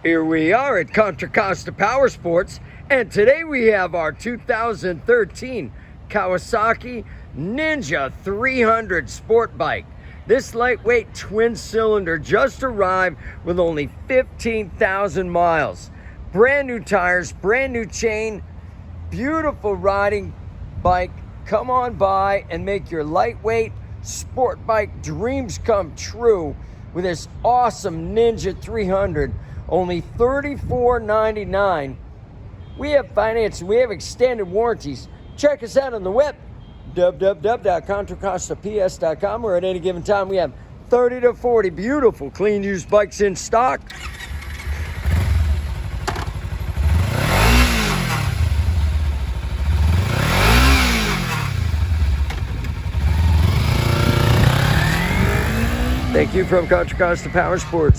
Here we are at Contra Costa Powersports, and today we have our 2013 Kawasaki Ninja 300 sport bike. This lightweight twin cylinder just arrived with only 15,000 miles. Brand new tires, brand new chain, beautiful riding bike. Come on by and make your lightweight sport bike dreams come true with this awesome Ninja 300. Only $34.99. We have financing, we have extended warranties. Check us out on the web, www.contracostaps.com, or at any given time we have 30 to 40 beautiful clean used bikes in stock. Thank you from Contra Costa Powersports.